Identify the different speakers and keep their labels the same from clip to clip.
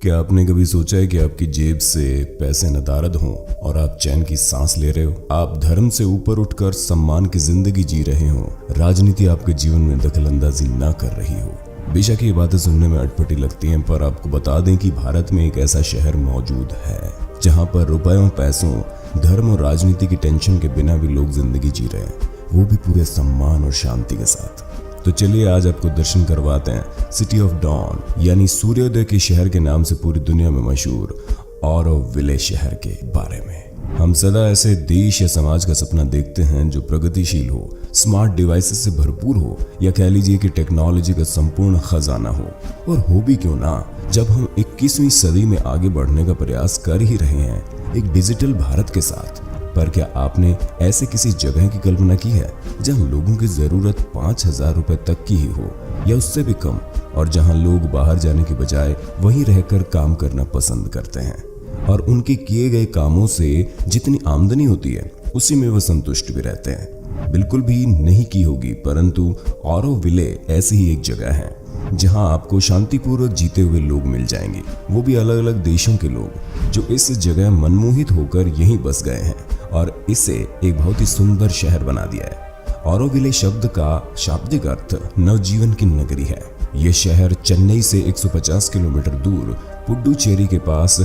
Speaker 1: क्या आपने कभी सोचा है कि आपकी जेब से पैसे नदारद हों और आप चैन की सांस ले रहे हो? आप धर्म से ऊपर उठकर सम्मान की जिंदगी जी रहे हो, राजनीति आपके जीवन में दखलंदाजी ना कर रही हो। बेशक ये बातें सुनने में अटपटी लगती हैं, पर आपको बता दें कि भारत में एक ऐसा शहर मौजूद है जहां पर रुपयों, पैसों, धर्म और राजनीति की टेंशन के बिना भी लोग जिंदगी जी रहे हैं, वो भी पूरे सम्मान और शांति के साथ। तो चलिए आज आपको दर्शन करवाते हैं सिटी ऑफ डॉन यानी सूर्योदय के शहर के नाम से पूरी दुनिया में मशहूर ऑरोविले शहर के बारे में। हम सदा ऐसे देश या समाज का सपना देखते हैं जो प्रगतिशील हो, स्मार्ट डिवाइसेस से भरपूर हो, या कह लीजिए कि टेक्नोलॉजी का संपूर्ण खजाना हो। और हो भी क्यों ना, जब हम 21वीं सदी में आगे बढ़ने का प्रयास कर ही रहे हैं एक डिजिटल भारत के साथ। पर क्या आपने ऐसे किसी जगह की कल्पना की है जहां लोगों की जरूरत 5,000 रुपए तक की ही हो या उससे भी कम, और जहां लोग बाहर जाने के बजाय वहीं रहकर काम करना पसंद करते हैं और उनके किए गए कामों से जितनी आमदनी होती है उसी में वह संतुष्ट भी रहते हैं? बिल्कुल भी नहीं की होगी, परंतु ऑरोविले ऐसी ही एक जगह है जहां आपको शांतिपूर्वक जीते हुए लोग मिल जाएंगे, वो भी अलग अलग देशों के लोग जो इस जगह मनमोहित होकर यहीं बस गए हैं और इसे एक बहुत ही सुंदर शहर बना दिया है। ऑरोविले शब्द का शाब्दिक अर्थ नवजीवन की नगरी है। यह शहर चेन्नई से 150 किलोमीटर दूर पुडुचेरी के पास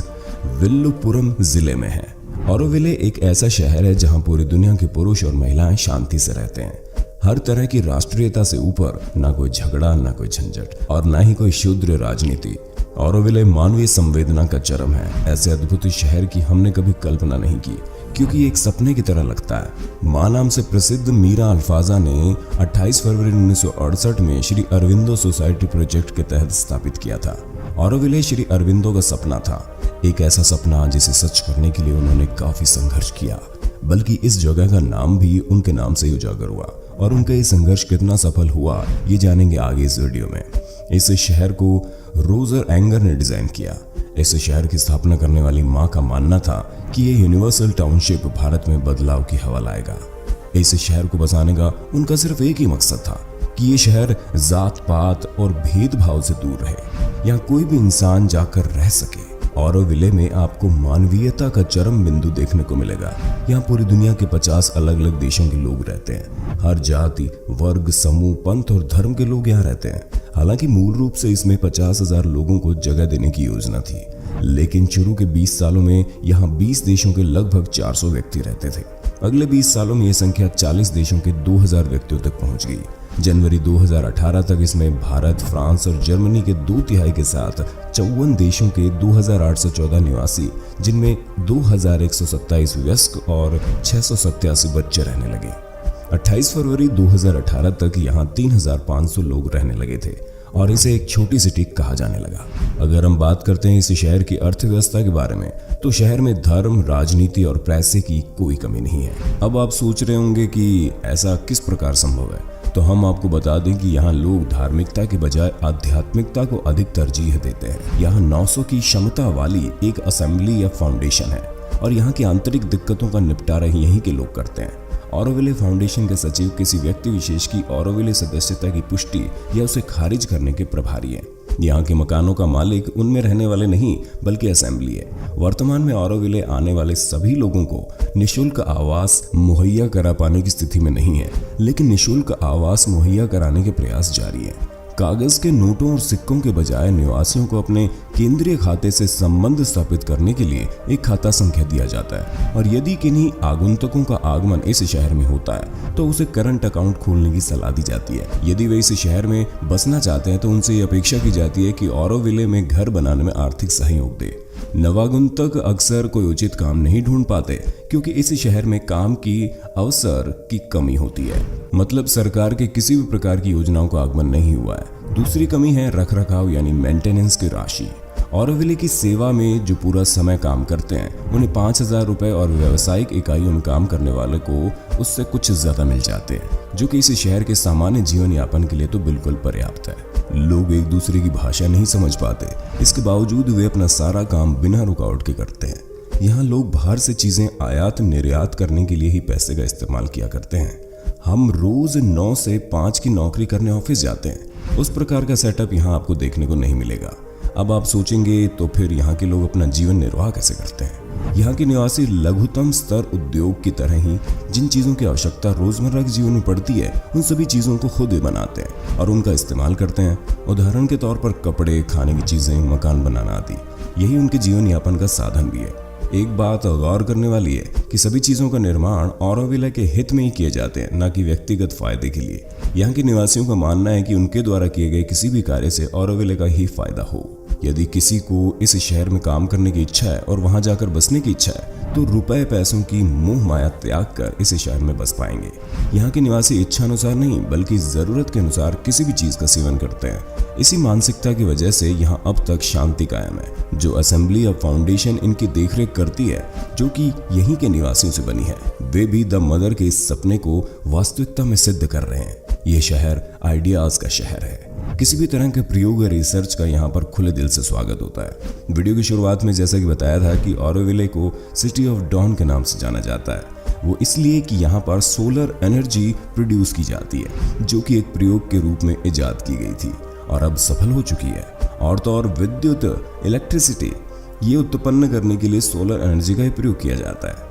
Speaker 1: विल्लुपुरम जिले में है। ऑरोविले एक ऐसा शहर है जहां पूरी दुनिया के पुरुष और महिलाएं शांति से रहते हैं। हर तरह की राष्ट्रीयता से ऊपर ना कोई झगड़ा, ना कोई झंझट और ना ही कोई क्षुद्र राजनीति। ऑरोविले मानवीय संवेदना का चरम है। ऐसे अद्भुत शहर की हमने कभी कल्पना नहीं की, क्योंकि एक सपने की तरह लगता है। मां नाम से प्रसिद्ध मीरा अल्फाजा ने 28 फरवरी 1968 में श्री अरविंदो सोसाइटी प्रोजेक्ट के तहत स्थापित किया था। ऑरोविले श्री अरविंदो का सपना था, एक ऐसा सपना जिसे सच करने के लिए उन्होंने काफी संघर्ष किया। बल्कि इस जगह का नाम भी उनके नाम से ही उजागर हुआ, और उनका ये संघर्ष कितना सफल हुआ ये जानेंगे आगे इस वीडियो में। इस शहर को रोजर एंगर ने डिजाइन किया। इस शहर की स्थापना करने वाली मां का मानना था कि ये यूनिवर्सल टाउनशिप भारत में बदलाव की हवा लाएगा। इस शहर को बसाने का उनका सिर्फ एक ही मकसद था कि ये शहर जात पात और भेदभाव से दूर रहे, यहाँ कोई भी इंसान जाकर रह सके। ऑरोविले में आपको मानवीयता का चरम बिंदु देखने को मिलेगा। यहाँ पूरी दुनिया के 50 अलग अलग देशों के लोग रहते हैं। हर जाति, वर्ग, समूह, पंथ और धर्म के लोग यहाँ रहते हैं। हालांकि मूल रूप से इसमें 50,000 लोगों को जगह देने की योजना थी, लेकिन शुरू के 20 सालों में यहाँ 20 देशों के लगभग 400 व्यक्ति रहते थे। अगले 20 सालों में यह संख्या 40 देशों के 2,000 व्यक्तियों तक पहुंच गई। जनवरी 2018 तक इसमें भारत, फ्रांस और जर्मनी के 2/3 के साथ 54 देशों के 2,814 निवासी, जिनमें 2,127 वयस्क और 687 बच्चे रहने लगे। 28 फरवरी 2018 तक यहाँ 3,500 लोग रहने लगे थे और इसे एक छोटी सिटी कहा जाने लगा। अगर हम बात करते हैं इस शहर की अर्थव्यवस्था के बारे में, तो शहर में धर्म, राजनीति और पैसे की कोई कमी नहीं है। अब आप सोच रहे होंगे कि ऐसा किस प्रकार संभव है, तो हम आपको बता दें कि यहाँ लोग धार्मिकता के बजाय आध्यात्मिकता को अधिक तरजीह देते हैं। यहाँ 900 की क्षमता वाली एक असेंबली या फाउंडेशन है और यहाँ की आंतरिक दिक्कतों का निपटारा यहीं के लोग करते हैं। ऑरोविले फाउंडेशन के सचिव किसी व्यक्ति विशेष की ऑरोविले सदस्यता की पुष्टि या उसे खारिज करने के प्रभारी हैं। यहाँ के मकानों का मालिक उनमें रहने वाले नहीं बल्कि असेंबली है। वर्तमान में ऑरोविले आने वाले सभी लोगों को निशुल्क आवास मुहैया करा पाने की स्थिति में नहीं है, लेकिन निशुल्क आवास मुहैया कराने के प्रयास जारी है। कागज के नोटों और सिक्कों के बजाय निवासियों को अपने केंद्रीय खाते से संबंध स्थापित करने के लिए एक खाता संख्या दिया जाता है, और यदि किन्हीं आगंतुकों का आगमन इस शहर में होता है तो उसे करंट अकाउंट खोलने की सलाह दी जाती है। यदि वे इस शहर में बसना चाहते हैं तो उनसे ये अपेक्षा की जाती है कि ऑरोविले में घर बनाने में आर्थिक सहयोग दे। नवागंतुक अक्सर कोई उचित काम नहीं ढूंढ पाते क्योंकि इस शहर में काम की अवसर की कमी होती है, मतलब सरकार के किसी भी प्रकार की योजनाओं का आगमन नहीं हुआ है। दूसरी कमी है रखरखाव यानी मेंटेनेंस की राशि। ऑरोविले की सेवा में जो पूरा समय काम करते हैं उन्हें 5,000 रुपए और व्यावसायिक इकाइयों में काम करने वाले को उससे कुछ ज्यादा मिल जाते हैं, जो कि इस शहर के सामान्य जीवन यापन के लिए तो बिल्कुल पर्याप्त है। लोग एक दूसरे की भाषा नहीं समझ पाते, इसके बावजूद वे अपना सारा काम बिना रुकावट के करते हैं। यहाँ लोग बाहर से चीजें आयात निर्यात करने के लिए ही पैसे का इस्तेमाल किया करते हैं। हम रोज 9 से 5 की नौकरी करने ऑफिस जाते हैं, उस प्रकार का सेटअप यहाँ आपको देखने को नहीं मिलेगा। अब आप सोचेंगे तो फिर यहाँ के लोग अपना जीवन निर्वाह कैसे करते हैं? यहाँ के निवासी लघुतम स्तर उद्योग की तरह ही जिन चीजों की आवश्यकता रोजमर्रा के जीवन में पड़ती है उन सभी चीजों को खुद ही बनाते हैं और उनका इस्तेमाल करते हैं। उदाहरण के तौर पर कपड़े, खाने की चीजें, मकान बनाना आदि। यही उनके जीवन यापन का साधन भी है। एक बात गौर करने वाली है कि सभी चीजों का निर्माण ऑरोविले के हित में ही किए जाते हैं, न कि व्यक्तिगत फायदे के लिए। यहाँ के निवासियों का मानना है कि उनके द्वारा किए गए किसी भी कार्य से ऑरोविले का ही फायदा हो। यदि किसी को इस शहर में काम करने की इच्छा है और वहां जाकर बसने की इच्छा है तो रुपए पैसों की मोह माया त्याग कर इस शहर में बस पाएंगे। यहाँ के निवासी इच्छा अनुसार नहीं बल्कि जरूरत के अनुसार किसी भी चीज का सेवन करते हैं। इसी मानसिकता की वजह से यहाँ अब तक शांति कायम है। जो असेंबली ऑफ फाउंडेशन इनकी देखरेख करती है, जो कि यहीं के निवासियों से बनी है, वे भी द मदर के इस सपने को वास्तविकता में सिद्ध कर रहे हैं। ये शहर आइडियाज का शहर है। किसी भी तरह के प्रयोग या रिसर्च का यहाँ पर खुले दिल से स्वागत होता है। वीडियो की शुरुआत में जैसा कि बताया था कि ऑरोविले को सिटी ऑफ डॉन के नाम से जाना जाता है। वो इसलिए कि यहाँ पर सोलर एनर्जी प्रोड्यूस की जाती है, जो कि एक प्रयोग के रूप में इजाद की गई थी और अब सफल हो चुकी है। और तो और विद्युत, इलेक्ट्रिसिटी, ये उत्पन्न करने के लिए सोलर एनर्जी का ही प्रयोग किया जाता है।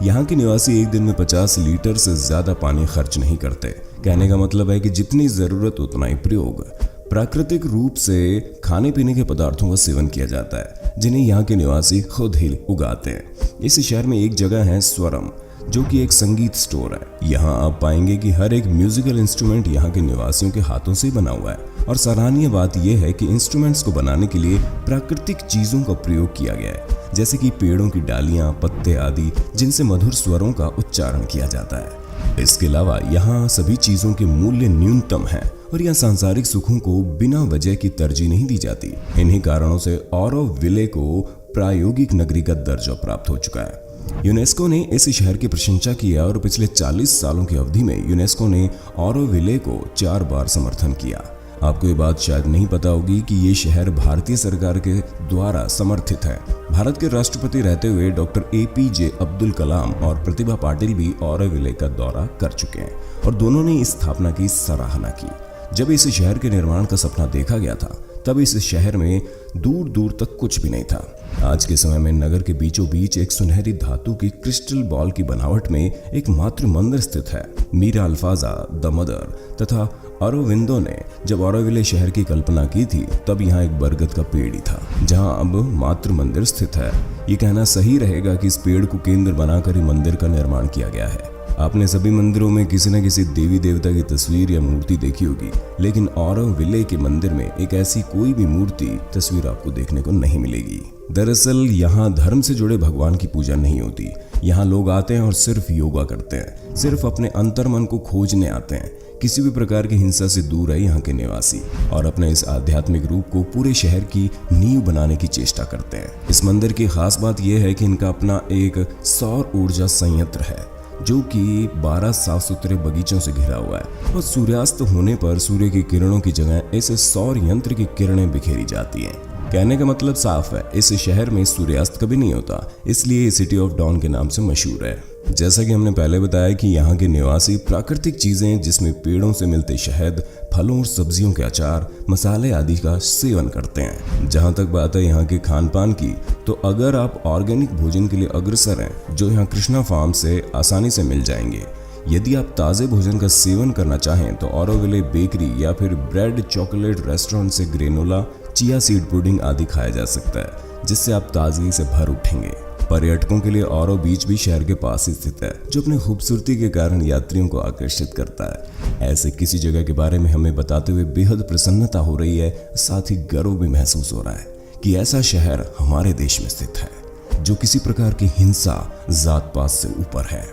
Speaker 1: यहाँ के निवासी एक दिन में 50 लीटर से ज्यादा पानी खर्च नहीं करते। कहने का मतलब है कि जितनी जरूरत उतना ही प्रयोग। प्राकृतिक रूप से खाने पीने के पदार्थों का सेवन किया जाता है, जिन्हें यहाँ के निवासी खुद ही उगाते हैं। इस शहर में एक जगह है स्वरम, जो कि एक संगीत स्टोर है। यहाँ आप पाएंगे कि हर एक म्यूजिकल इंस्ट्रूमेंट यहाँ के निवासियों के हाथों से बना हुआ है। और सराहनीय बात यह है कि इंस्ट्रूमेंट्स को बनाने के लिए प्राकृतिक चीजों का प्रयोग किया गया है, जैसे कि पेड़ों की डालियां, पत्ते आदि, जिनसे मधुर स्वरों का उच्चारण किया जाता है। इसके अलावा यहाँ सभी चीजों के मूल्य न्यूनतम हैं और यहाँ सांसारिक सुखों को बिना वजह की तरजीह नहीं दी जाती। इन्हीं कारणों से ऑरोविले को प्रायोगिक नगरी का दर्जा प्राप्त हो चुका है। यूनेस्को ने इस शहर की प्रशंसा की है और पिछले 40 सालों की अवधि में यूनेस्को ने ऑरोविले को 4 बार समर्थन किया। आपको ये बात शायद नहीं पता होगी कि ये शहर भारतीय सरकार के द्वारा समर्थित है। भारत के राष्ट्रपति रहते हुए डॉक्टर APJ अब्दुल कलाम और प्रतिभा पाटिल भी ऑरोविले का दौरा कर चुके हैं और दोनों ने इस स्थापना की सराहना की। जब इस शहर के निर्माण का सपना देखा गया था तब इस शहर में दूर दूर तक कुछ भी नहीं था। आज के समय में नगर के बीचों बीच एक सुनहरी धातु की क्रिस्टल बॉल की बनावट में एक मातृ मंदिर स्थित है। मीरा अल्फाजा, द मदर तथा अरोविंदो ने जब ऑरोविले शहर की कल्पना की थी तब यहाँ एक बरगद का पेड़ ही था, जहाँ अब मातृ मंदिर स्थित है। ये कहना सही रहेगा कि इस पेड़ को केंद्र बनाकर ही मंदिर का निर्माण किया गया है। आपने सभी मंदिरों में किसी न किसी देवी देवता की तस्वीर या मूर्ति देखी होगी, लेकिन ऑरोविले के मंदिर में एक ऐसी कोई भी मूर्ति, तस्वीर आपको देखने को नहीं मिलेगी। दरअसल यहाँ धर्म से जुड़े भगवान की पूजा नहीं होती। यहाँ लोग आते हैं और सिर्फ योगा करते हैं, सिर्फ अपने अंतर्मन को खोजने आते हैं। किसी भी प्रकार की हिंसा से दूर है यहाँ के निवासी और अपने इस आध्यात्मिक रूप को पूरे शहर की नींव बनाने की चेष्टा करते हैं। इस मंदिर की खास बात यह है कि इनका अपना एक सौर ऊर्जा संयंत्र है, जो कि 12 साफ सुथरे बगीचों से घिरा हुआ है और सूर्यास्त होने पर सूर्य की किरणों की जगह इस सौर यंत्र की किरणें बिखेरी जाती हैं। कहने का मतलब साफ है, इस शहर में सूर्यास्त कभी नहीं होता, इसलिए ये सिटी ऑफ डॉन के नाम से मशहूर है। जैसा कि हमने पहले बताया कि यहाँ के निवासी प्राकृतिक चीजें, जिसमें पेड़ों से मिलते शहद, फलों और सब्जियों के अचार, मसाले आदि का सेवन करते हैं। जहाँ तक बात है यहाँ के खान पान की, तो अगर आप ऑर्गेनिक भोजन के लिए अग्रसर हैं, जो यहाँ कृष्णा फार्म से आसानी से मिल जाएंगे। यदि आप ताज़े भोजन का सेवन करना चाहें तो ऑरोविले बेकरी या फिर ब्रेड चॉकलेट रेस्टोरेंट से ग्रेनोला, चिया सीड पुडिंग आदि खाया जा सकता है, जिससे आप ताजगी से भर उठेंगे। पर्यटकों के लिए ऑरो बीच भी शहर के पास ही स्थित है, जो अपनी खूबसूरती के कारण यात्रियों को आकर्षित करता है। ऐसे किसी जगह के बारे में हमें बताते हुए बेहद प्रसन्नता हो रही है, साथ ही गर्व भी महसूस हो रहा है कि ऐसा शहर हमारे देश में स्थित है, जो किसी प्रकार की हिंसा, जात पात से ऊपर है।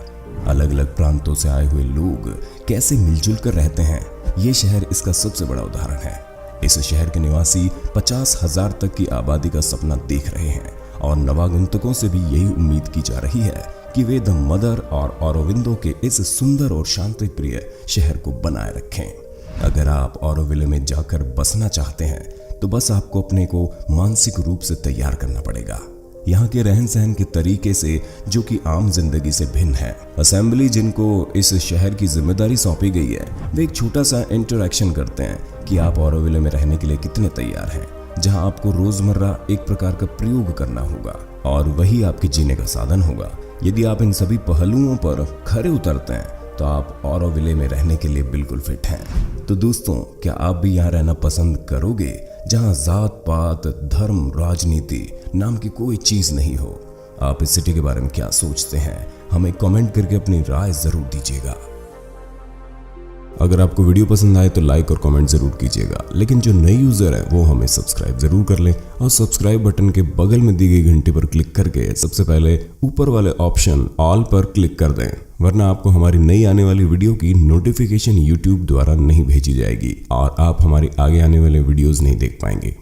Speaker 1: अलग अलग प्रांतों से आए हुए लोग कैसे मिलजुल कर रहते हैं, ये शहर इसका सबसे बड़ा उदाहरण है। इस शहर के निवासी 50,000 तक की आबादी का सपना देख रहे हैं और नवागंतुकों से भी यही उम्मीद की जा रही है कि वे द मदर और ऑरोविंदो के इस सुंदर और शांति प्रिय शहर को बनाए रखें। अगर आप ऑरोविले में जाकर बसना चाहते हैं तो बस आपको अपने को मानसिक रूप से तैयार करना पड़ेगा। यहाँ के रहन सहन के तरीके से, जो कि आम जिंदगी से भिन्न है। असेंबली जिनको इस शहर की जिम्मेदारी सौंपी गई है, वे एक छोटा सा इंटरैक्शन करते हैं कि आप ऑरोविले में रहने के लिए कितने तैयार हैं। जहां आपको रोजमर्रा एक प्रकार का प्रयोग करना होगा और वही आपके जीने का साधन होगा। यदि आप इन सभी पहलुओं पर खरे उतरते हैं तो आप ऑरोविले में रहने के लिए बिल्कुल फिट हैं। तो दोस्तों, क्या आप भी यहाँ रहना पसंद करोगे जहाँ जात पात धर्म राजनीति नाम की कोई चीज नहीं हो? आप इस सिटी के बारे में क्या सोचते हैं? हमें कमेंट करके अपनी राय जरूर दीजिएगा। अगर आपको वीडियो पसंद आए तो लाइक और कमेंट जरूर कीजिएगा, लेकिन जो नए यूजर है वो हमें सब्सक्राइब जरूर कर लें और सब्सक्राइब बटन के बगल में दी गई घंटी पर क्लिक करके सबसे पहले ऊपर वाले ऑप्शन ऑल पर क्लिक कर दें, वरना आपको हमारी नई आने वाली वीडियो की नोटिफिकेशन यूट्यूब द्वारा नहीं भेजी जाएगी और आप हमारी आगे आने वाले वीडियोस नहीं देख पाएंगे।